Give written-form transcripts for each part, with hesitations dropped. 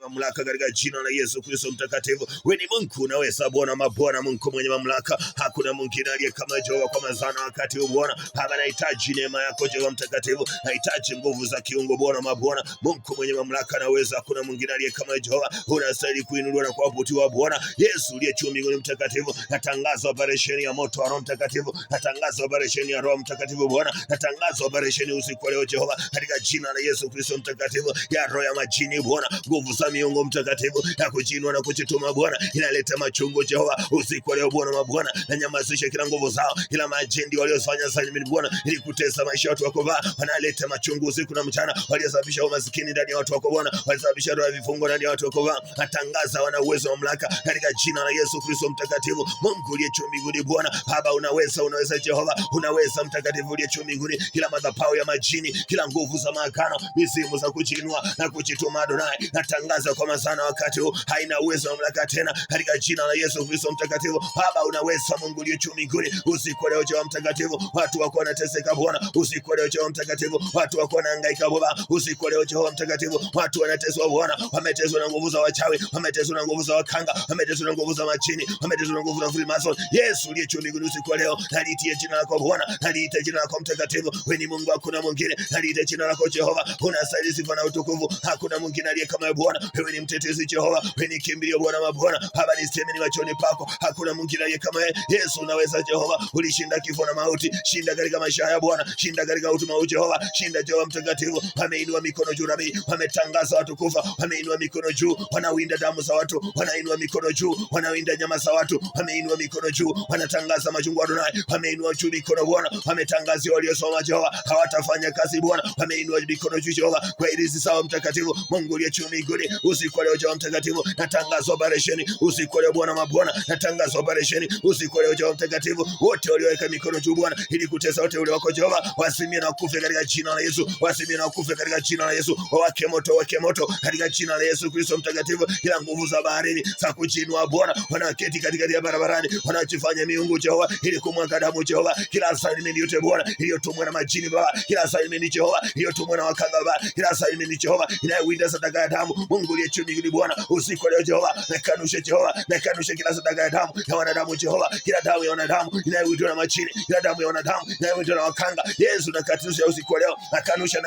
mamlaka katika jina la Yesu Kristo mtakatifu. Wewe ni Mungu unaweza Bwana mabwana, Mungu mwenye mamlaka. Hakuna mwingine aliye kama Jehova kwa mazana wakati huu Bwana. Baba, nahitaji neema yako Jehova mtakatifu. Nahitaji nguvu za kiungo Bwana mabwana. Mungu mwenye mamlaka naweza, hakuna mwingine aliye kama Jehova. Unastahili kuinuliwa na kuabudiwa Bwana. Yesu uliye juu mbinguni mtakatifu. Natangaza operesheni ya moto wa Roho Mtakatifu. Natangaza operesheni ya Roho Mtakatifu Bwana. Natangaza operesheni usiku leo Jehova katika jina la Yesu Kristo mtakatifu. Ya roho ya majini Bwana, nguvu za miungu mtakatifu ya kujinua na kujituma Bwana, inaleta machungu Jehova usiku leo Bwana mabwana. Na nyamazisha kila nguvu zao, kila majendi waliofanya assignment Bwana ili kutesa maisha watu wako Bwana. Wanaleta machungu usiku na mchana, waliosababisha umaskini ndani ya watu wako Bwana, walisababisha roho ya vifungo ndani ya watu wako Bwana. Natangaza wana uwezo wa mamlaka katika jina la Yesu Kristo mtakatifu. Mungu uliye juu mbinguni Bwana, Baba unaweza Jehova, unaweza mtakatifu uliye juu mbinguni. Kila madhabahu ya majini, kila nguvu za maagano, mizimu za kujinua na kujituma Adonai, natangaza kwa mazana wakati huu haina uwezo wa mamlaka tena katika jina la Yesu Kristo mtakatifu. Baba unaweza, Mungu uliye juu mbinguni. Usiku leo Jehova mtakatifu, watu wako wanateseka Bwana. Usiku leo Jehova mtakatifu, watu wako wanahangaika Baba. Usiku leo Jehova mtakatifu, watu wanateswa Bwana, wameteswa na nguvu za wachawi, wameteswa na nguvu za wakanga, wameteswa na nguvu za majini, wameteswa na nguvu za Freemason. Yesu uliye juu mbinguni, usiku leo naliitie jina lako Bwana, naliitie jina lako mtakatifu. Wewe ni Mungu, hakuna mwingine. Naliitie jina lako Jehova, unastahili sifa na utukufu. Hakuna mwingine aliye kama Bwana. Wewe ni mtetezi Jehova, wewe ni kimbilio Bwana mabwana. Baba niseme machoni pako, hakuna mwingine aliye kama wewe. Yesu unaweza Jehova, ulishinda kifo na mauti. Shinda katika maisha ya Bwana, shinda katika utuma Jehova, shinda Jehova mtakatifu. Wameinua mikono juu Nabii, wametangaza watu kufa, wameinua mikono juu, wanawinda damu za watu, wanainua mikono juu, wanawinda nyama za watu, wameinua mikono juu, wanatangaza machungu Adonai, wameinua juu mikono Bwana, wametangazia waliosoma Jehova hawatafanya kazi Bwana, wameinua mikono juu Jehova kwa irizi sawa mtakatifu. Mungu uliye juu mbinguni, usiku leo Jehova mtakatifu, natangaza operesheni usiku leo Bwana mabwana, natangaza operesheni usiku leo Jehova mtakatifu. Wote walioweka mikono juu Bwana ili kutesa wote ule wako Jehova, wasimie na kufa katika jina la Yesu, wasimie na kufa katika jina la Yesu. Wake moto katika jina la Yesu Kristo mtakatifu. Kila nguvu za baharini za kujinua Bwana, wanaketi katikati ya barabarani, wanajifanya miungu Jehova ili kumwaga damu Jehova. Kila assignment yote Bwana iliyotumwa na majini Baba, kila assignment Jehova iliyotumwa na wakanga Baba, kila assignment Jehova inayowinda sadaka ya damu. Mungu uliye juu mbinguni Bwana, usiku leo Jehova nakanusha Jehova, nakanusha kila sadaka ya damu ya wanadamu Jehova, kila damu ya wanadamu inayowindwa na majini, kila damu ya wanadamu inayowindwa na wakanga. Yesu nakatusha usiku leo, nakanusha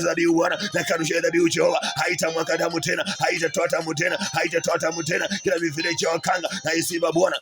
dhabihu Bwana, nakanusha dhabihu Jehova, haitamwaga damu tena, haitatoa damu tena, kila mifereji ya wakanga na isiba Bwana,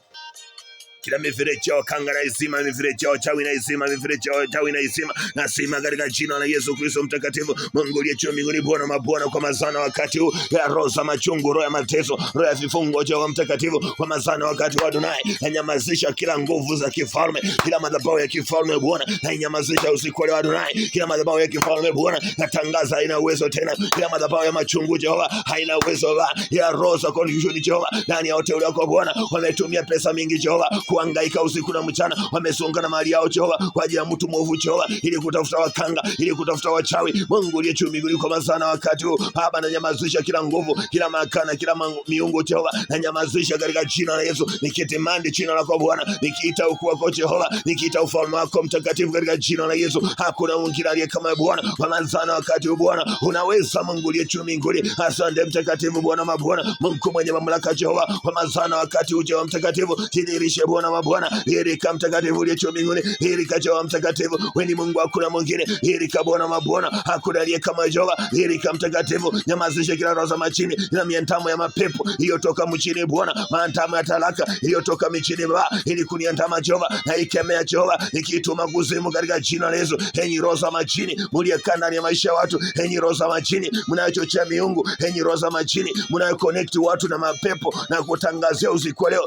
kila mifereji ya wakanga na izima, mifereji ya wachawi na izima, mifereji ya wachawi na izima, nasema katika jina la Yesu Kristo mtakatifu. Mungu uliye juu mbinguni Bwana mabwana, kwa mazana wakati huu ya roho za machungu, roho ya mateso, roho ya vifungo Jehova mtakatifu, kwa mazana wakati wa Adonai, na nyamazisha kila nguvu za kifalme, kila madhabahu ya kifalme Bwana, na nyamazisha usiku leo Adonai, kila madhabahu ya kifalme Bwana, natangaza haina uwezo tena. Kila madhabahu ya machungu Jehova haina uwezo ya roho za confusion Jehova, ndani ya wote wako Bwana, wametumia pesa mingi Jehova kuhangaika usiku na mchana, wamesonga na mali yao Jehova kwa ajili ya mtu mwovu Jehova, ili kutafuta wakanga, ili kutafuta wachawi. Mungu uliye juu mbinguni, kwa mazana wakati huu Baba, na nyamazisha kila nguvu, kila makana, kila miungu Jehova, na nyamazisha katika jina la Yesu. Nikitimandi jina lako Bwana, nikiita ukuu wako Jehova, nikiita ufalme wako mtakatifu katika jina la Yesu. Hakuna mwingine aliye kama Bwana, kwa mazana wakati huu Bwana unaweza. Mungu uliye juu mbinguni, asante mtakatifu Bwana mabwana, Mungu mwenye mamlaka Jehova, kwa mazana wakati huu Jehova mtakatifu, tidhirishe Bwana mabwana, hirika mtakatifu uliye juu mbinguni, hirika Jehova mtakatifu. Wewe ni Mungu, hakuna mwingine. Hirika Bwana mabwana, hakuna aliye kama Jehova. Hirika mtakatifu, nyamazishe kila roho za machini na miantamo ya mapepo iliyotoka mchini Bwana, maantamo ya talaka iliyotoka mchini Baba, ili kuniandama Jehova, na ikemea Jehova, ikituma kuzimu katika jina la Yesu. Enyi roho za machini mliokaa ndani ya maisha ya watu, enyi roho za machini mnayochochea miungu, enyi roho za machini mnayoconnect watu na mapepo na kutangazia usiku leo,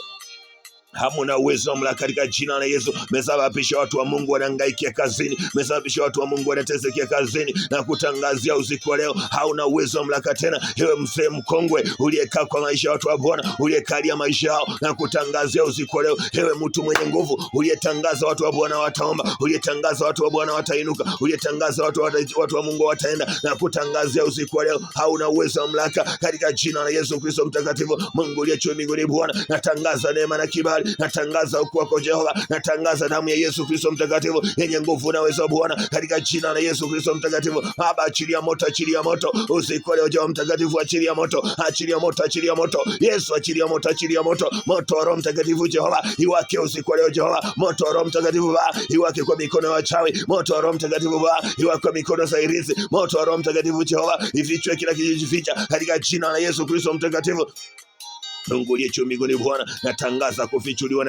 hamuna uwezo mla katika jina la Yesu. Mesababisha watu wa Mungu wanahangaikia kazini, mesababisha watu wa Mungu wanateseka kazini, na kutangazia usiku leo hauna uwezo mla tena. Ewe mzee mkongwe uliyekaa kwa maisha watu wa Bwana, uliyekalia maisha yao, na kutangazia usiku leo. Ewe mtu mwenye nguvu uliyetangaza watu wa Bwana wataomba, uliyetangaza watu wa Bwana watainuka, uliyetangaza watu wa Mungu wataenda, na kutangazia usiku leo hauna uwezo mla katika jina la Yesu Kristo mtakatifu. Mungu uliye juu mbinguni Bwana, natangaza neema na kibali natangaza ukuu wako Jehova, natangaza damu ya Yesu Kristo mtakatifu yenye nguvu na uwezo Bwana, katika jina la Yesu Kristo mtakatifu. Baba, achilia moto usiku leo Jehova mtakatifu, achilia moto Yesu, achilia moto wa Roho Mtakatifu Jehova, iwake usiku leo Jehova, moto wa Roho Mtakatifu Baba, iwake kwa mikono ya wachawi, moto wa Roho Mtakatifu Baba, iwake kwa mikono za irizi, moto wa Roho Mtakatifu Jehova, ifichwe kila kijificha katika jina la Yesu Kristo mtakatifu. Mungu aliye juu mbinguni Bwana, natangaza kufichuliwa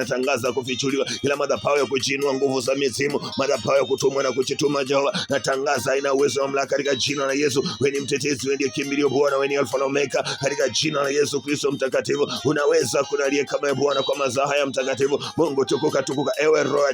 kila madhabahu ya kujiinua, nguvu za mizimu, madhabahu ya kutumwa na kuchituma Jehova, natangaza ina uwezo wa mamlaka katika jina la Yesu. Wewe ni mtetezi, wewe ndiye kimbilio Bwana, wewe ni Alfa na Omega katika jina la Yesu Kristo mtakatifu. Unaweza kunalie kama Bwana kwa mazaa haya mtakatifu. Mungu tukuka, ewe roho ya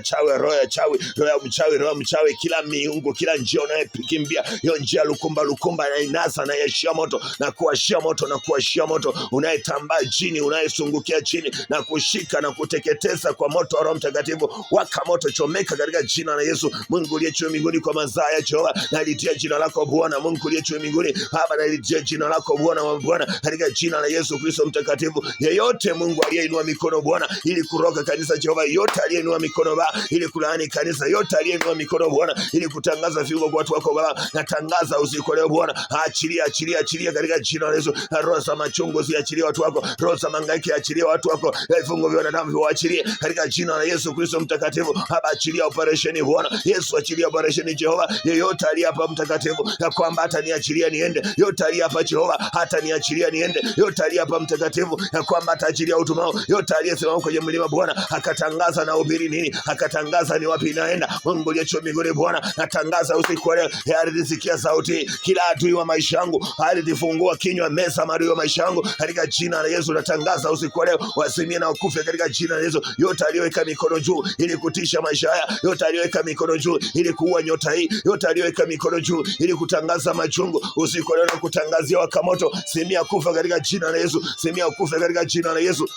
mchawi, kila miungu, kila njia unayekimbia, hiyo njia lukumba na inasa na yashia moto na kuashia moto unayetambaa chini, unayesungukia chini na kushika na kuteketeza kwa moto wa Roho Mtakatifu. Waka moto, chomeka katika jina la Yesu. Mungu aliye juu mbinguni kwa mazaa ya Jehova, nalitia jina lako Bwana. Mungu aliye juu mbinguni Baba, nalitia jina lako Bwana katika jina la Yesu Kristo mtakatifu. Yeyote Mungu aliyeinua mikono Bwana ili kuroga kanisa Jehova, yote aliyeinua mikono Baba ili kulaani kanisa, yote aliyeinua mikono Bwana ili kutangaza viungo kwa watu wako Baba, natangaza usiku leo Bwana, achilia katika jina la Yesu. Roho za machungu ziachilie watu wako, roho za mangaiki achilia watu wako, vifungo vya wanadamu viachilie katika jina la Yesu Kristo mtakatifu. Hapa achilia operation Bwana Yesu, achilia operation Jehova. Yeyote aliye hapa mtakatifu ya kwamba hata niachilia niende, yote aliye hapa Jehova hata niachilia niende, yote aliye hapa mtakatifu ya kwamba hata achilia utumao, yote aliyesimama kwenye mlima Bwana akatangaza na ubiri nini, akatangaza ni wapi naenda. Mungu aliye juu mbinguni Bwana, natangaza usiku leo, ardhi sikia sauti, kila adui wa maisha yangu, ardhi fungua kinywa, meza adui wa maisha yangu katika jina la Yesu. Natangaza usiku leo, wasimie na ukufe katika jina la Yesu. Yote aliyoweka mikono juu ili kutisha maisha haya, yote aliyoweka mikono juu ili kuua nyota hii, yote aliyoweka mikono juu ili kutangaza machungu, usiku leo na kutangazia wakamoto, simia kufa katika jina la Yesu, simia kufa katika jina la Yesu.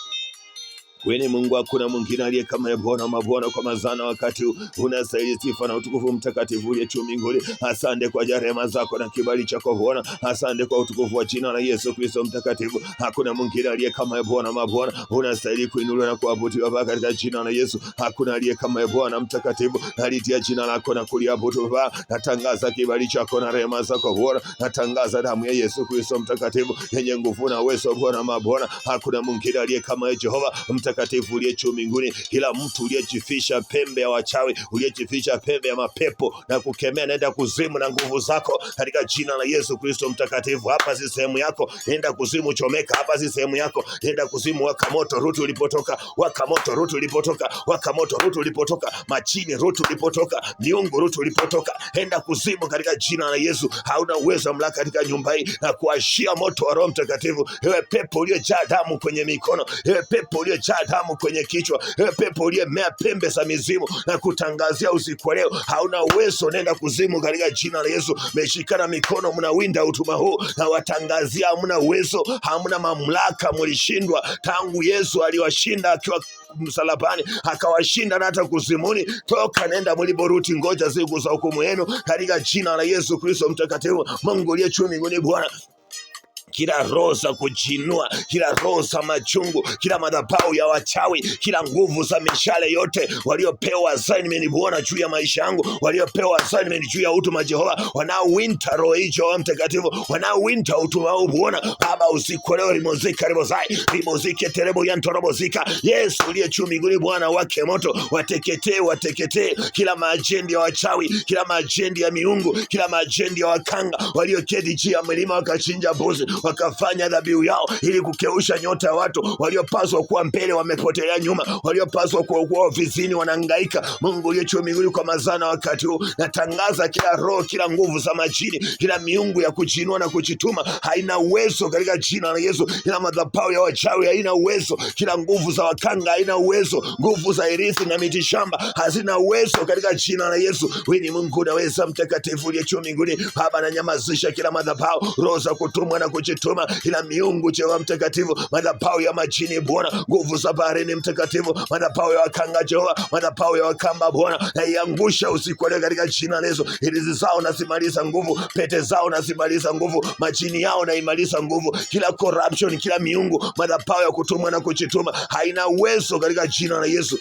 Wewe Mungu, hakuna mwingine aliye kama Bwana mabwana kwa mazana, wakati unastahili sifa na utukufu mtakatifu uliye juu mbinguni. Asante kwa rehema zako na kibali chako Bwana, asante kwa utukufu wa jina la Yesu Kristo mtakatifu. Hakuna mwingine aliye kama Bwana mabwana, unastahili kuinuliwa na kuabudiwa Baba katika jina la Yesu. Hakuna aliye kama Bwana mtakatifu, nalitia jina lako na kuliabudu Baba. Natangaza kibali chako na rehema zako Bwana, natangaza damu ya Yesu Kristo mtakatifu yenye nguvu na uwezo Bwana mabwana. Hakuna mwingine aliye kama Jehova mtakatifu uliye juu mbinguni. Kila mtu uliyejifisha pembe ya wachawi, uliyejifisha pembe ya mapepo na kukemea, nenda kuzimu na nguvu zako katika jina la Yesu Kristo mtakatifu. Hapa si sehemu yako, nenda kuzimu, chomeka. Hapa si sehemu yako, nenda kuzimu, waka moto, rudi ulipotoka, waka moto, rudi ulipotoka, waka moto, rudi ulipotoka, machini, rudi ulipotoka, miungu, rudi ulipotoka, nenda kuzimu katika jina la Yesu. Hauna uwezo mamlaka katika nyumba hii na kuashia moto wa Roho Mtakatifu. Ewe pepo uliyejaa damu kwenye mikono, ewe pepo uliyejaa damu kwenye kichwa, ewe pepo uliyemea pembe za mizimu, na kutangazia usiku leo, hauna uwezo, nenda kuzimu katika jina la Yesu. Meshikana mikono, mnawinda utuma huu na watangazia, hamna uwezo, hamna mamlaka, mlishindwa tangu Yesu aliwashinda akiwa msalabani, akawashinda na hata kuzimuni. Toka, nenda mliboruti, ngoja siku za hukumu yenu katika jina la Yesu Kristo mtakatifu. Mungu aliye juu mbinguni Bwana, kila roho za kujinua, kila roho za machungu, kila madhabahu ya wachawi, kila nguvu za mishale yote waliopewa assignment Bwana juu ya maisha yangu, waliopewa assignment juu ya utuma Jehova, wanaowinta roho hiyo wa mtakatifu, wanaowinta utuma huu Bwana Baba, usiku leo rimozika rimozai rimozike terebo yantorobozika. Yesu uliye juu mbinguni Bwana, wake moto, wateketee kila majendi ya wachawi, kila majendi ya miungu, kila majendi ya wakanga walioketi juu ya mlima wakachinja mbuzi, wakafanya dhabihu yao ili kukeusha nyota ya watu. Waliopaswa kuwa mbele wamepotelea nyuma, waliopaswa kuwa vizini wanahangaika. Mungu uliye juu mbinguni kwa mazana, wakati huu natangaza kila roho, kila nguvu za majini, kila miungu ya kujinua na kujituma haina uwezo katika jina la Yesu. Kila madhabahu ya wachawi haina uwezo, kila nguvu za wakanga haina uwezo, nguvu za irithi na mitishamba hazina uwezo katika jina la Yesu. Wewe ni Mungu unaweza, mtakatifu uliye juu mbinguni Baba, na nyamazisha kila madhabahu, roho za kutumwa na kujituma kuchituma, kila miungu Jehova mtakatifu, madhabahu ya majini Bwana, nguvu za baharini mtakatifu, madhabahu ya wakanga Jehova, madhabahu ya wakamba Bwana, na iangusha usiku wa leo katika jina la Yesu. Hirizi zao na zimaliza nguvu, pete zao na zimaliza nguvu, majini yao na imaliza nguvu, kila corruption, kila miungu, madhabahu ya kutumwa na kuchituma haina uwezo katika jina la Yesu.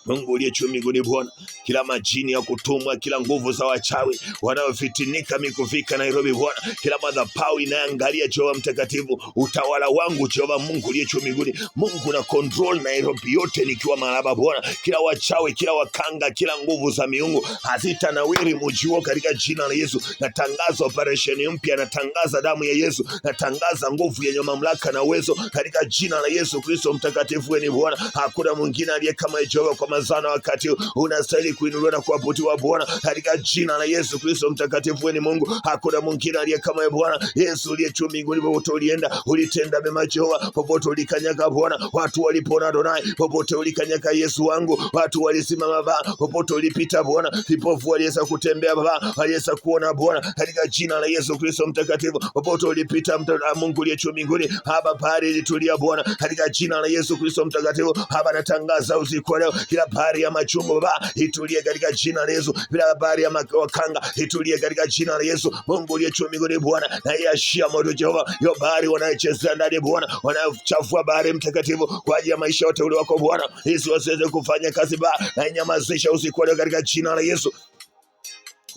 Mungu uliye juu mbinguni Bwana, kila majini ya kutumwa, kila nguvu za wachawi wanaofitinika mikufika Nairobi Bwana, kila madhabahu inaangalia Jehova mtakatifu utawala wangu Jehova Mungu uliye juu mbinguni, Mungu na control Nairobi yote nikiwa malaba Bwana, kila wachawi, kila wakanga, kila nguvu za miungu hazitanawiri mji wao katika jina la Yesu. Natangaza operation mpya, natangaza damu ya Yesu, natangaza nguvu yenye mamlaka na uwezo katika jina la Yesu Kristo mtakatifu. Wewe ni Bwana, hakuna mwingine aliye kama Jehova. Kwa mazana wakati unastahili kuinuliwa na kuabudiwa Bwana, katika jina la Yesu Kristo mtakatifu. Wewe ni Mungu, hakuna mwingine aliye kama Bwana. Yesu uliye juu mbinguni, popote ulienda ulitenda mema Jehova, popote ulikanyaga Bwana watu walipona Adonai, popote ulikanyaga Yesu wangu watu walisimama Baba, popote ulipita Bwana vipofu waliweza kutembea Baba, waliweza kuona Bwana, katika jina la Yesu Kristo mtakatifu. Popote ulipita Mungu uliye juu mbinguni, hapa bahari ilitulia Bwana, katika jina la Yesu Kristo mtakatifu. Hapa natangaza usiku leo, kila bahari ya machungu Baba itulie katika jina la Yesu, kila bahari ya wakanga itulie katika jina la Yesu. Mungu uliye juu mbinguni Bwana, na iashia moto Jehova hiyo bahari wanayochezea ndani Bwana, wanayochafua bahari mtakatifu kwa ajili ya maisha yote ule wako Bwana, hizi wasiweze kufanya kazi Baba, na inyamazisha usiku leo katika jina la Yesu.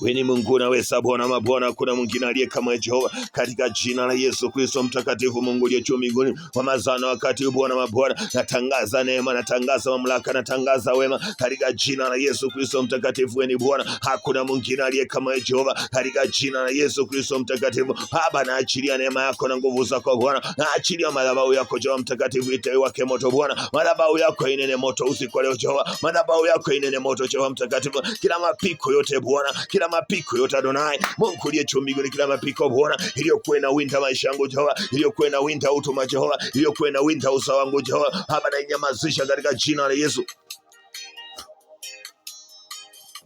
Wewe ni Mungu unaweza Bwana mabwana, kuna mwingine aliye kama Jehova, katika jina la Yesu Kristo mtakatifu. Mungu uliye juu mbinguni, kwa mazana wakati Bwana mabwana, natangaza neema, natangaza mamlaka, natangaza wema katika jina la Yesu Kristo mtakatifu. Wewe ni Bwana, hakuna mwingine aliye kama Jehova, katika jina la Yesu Kristo mtakatifu. Baba, naachilia neema yako na nguvu zako Bwana, naachilia madhabahu yako Jehova mtakatifu itawake moto Bwana, madhabahu yako inene moto usiku leo Jehova, madhabahu yako inene moto Jehova mtakatifu, kila mapiko yote Bwana, kila mapiko yote Adonai, Mungu uliye juu mbinguni, kila mapiko Bwana iliyokuwa na winda maisha yangu Jehova, iliyokuwa na winda utuma Jehova, iliyokuwa na winda usawa wangu Jehova, hapa na inyamazisha katika jina la Yesu.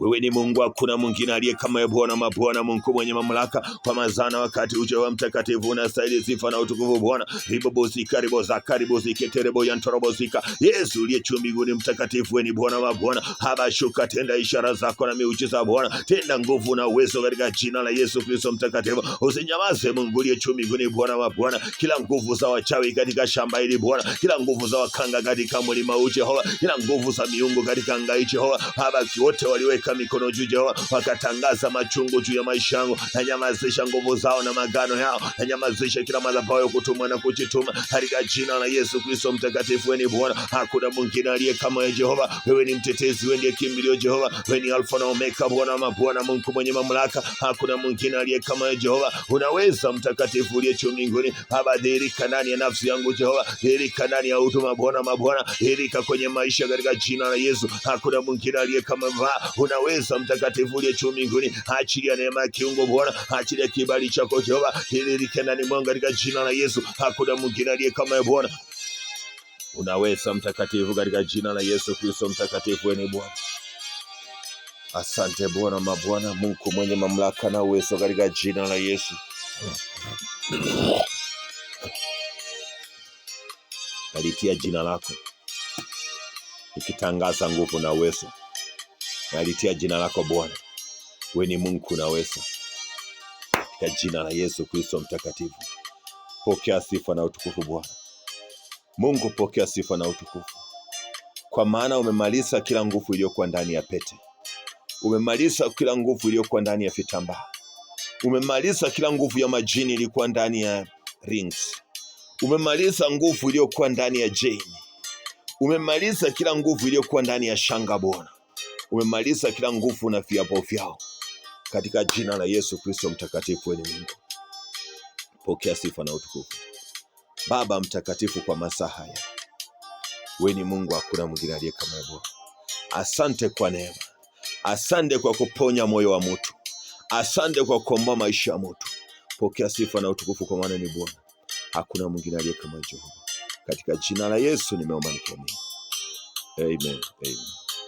Wewe ni Mungu, hakuna mwingine aliye kama Bwana mabwana, Mungu mwenye mamlaka, kwa mazana wakati Jehova mtakatifu unastahili sifa na utukufu Bwana. Ribobosika riboza karibosika terebo yantorobosika. Yesu uliye juu mbinguni mtakatifu, wewe ni Bwana mabwana, haba shuka, tenda ishara zako na miujiza Bwana, tenda nguvu na uwezo katika jina la Yesu Kristo mtakatifu. Usinyamaze Mungu uliye juu mbinguni Bwana mabwana, kila nguvu za wachawi katika shamba hili Bwana, kila nguvu za wakanga katika mlima huu Jehova, kila nguvu za miungu katika anga hii Jehova, haba wote waliweka mikono juu Jehova, wakatangaza machungu juu ya maisha yangu, na nyamazisha nguvu zao na magano yao, na nyamazisha kila madhabahu ya kutumwa na kujituma katika jina la Yesu Kristo mtakatifu. Wewe ni Bwana, hakuna mwingine aliye kama Jehova. Wewe ni mtetezi, wewe ndiye kimbilio Jehova, wewe ni Alfa na Omega Bwana mabwana, Mungu mwenye mamlaka, hakuna mwingine aliye kama Jehova. Unaweza mtakatifu uliye juu mbinguni, abadilika ndani ya nafsi yangu Jehova, dhihirika ndani ya huduma Bwana mabwana, dhihirika kwenye maisha katika jina la Yesu. Hakuna mwingine aliye kama Baba. Unaweza mtakatifu uliye juu mbinguni, achilia neema ya kiungo Bwana, achilia kibali chako Jehova, dhihirika ndani mwangu katika jina la Yesu. Hakuna mwingine aliye kama Bwana. Unaweza mtakatifu katika jina la Yesu Kristo mtakatifu. Wewe ni Bwana. Asante Bwana mabwana, Mungu mwenye mamlaka na uwezo katika jina la Yesu. Nalitia jina lako nikitangaza nguvu na uwezo. Nalitia jina lako Bwana, wewe ni Mungu unaweza, katika jina la Yesu Kristo mtakatifu. Pokea sifa na utukufu Bwana Mungu, pokea sifa na utukufu, kwa maana umemaliza kila nguvu iliyokuwa ndani ya pete, umemaliza kila nguvu iliyokuwa ndani ya vitambaa, umemaliza kila nguvu ya majini iliyokuwa ndani ya rings, umemaliza nguvu iliyokuwa ndani ya chain, umemaliza kila nguvu iliyokuwa ndani ya shanga Bwana, umemaliza kila nguvu na viapo vyao katika jina la Yesu Kristo mtakatifu. Wewe ni Mungu, pokea sifa na utukufu Baba mtakatifu kwa masaa haya. Wewe ni Mungu, hakuna mwingine aliye kama wewe. Asante kwa neema, asante kwa kuponya moyo wa mtu, asante kwa kukomboa maisha ya mtu. Pokea sifa na utukufu, kwa maana ni Bwana, hakuna mwingine aliye kama Jehova. Katika jina la Yesu nimeomba nikiamini. Amen. Amen.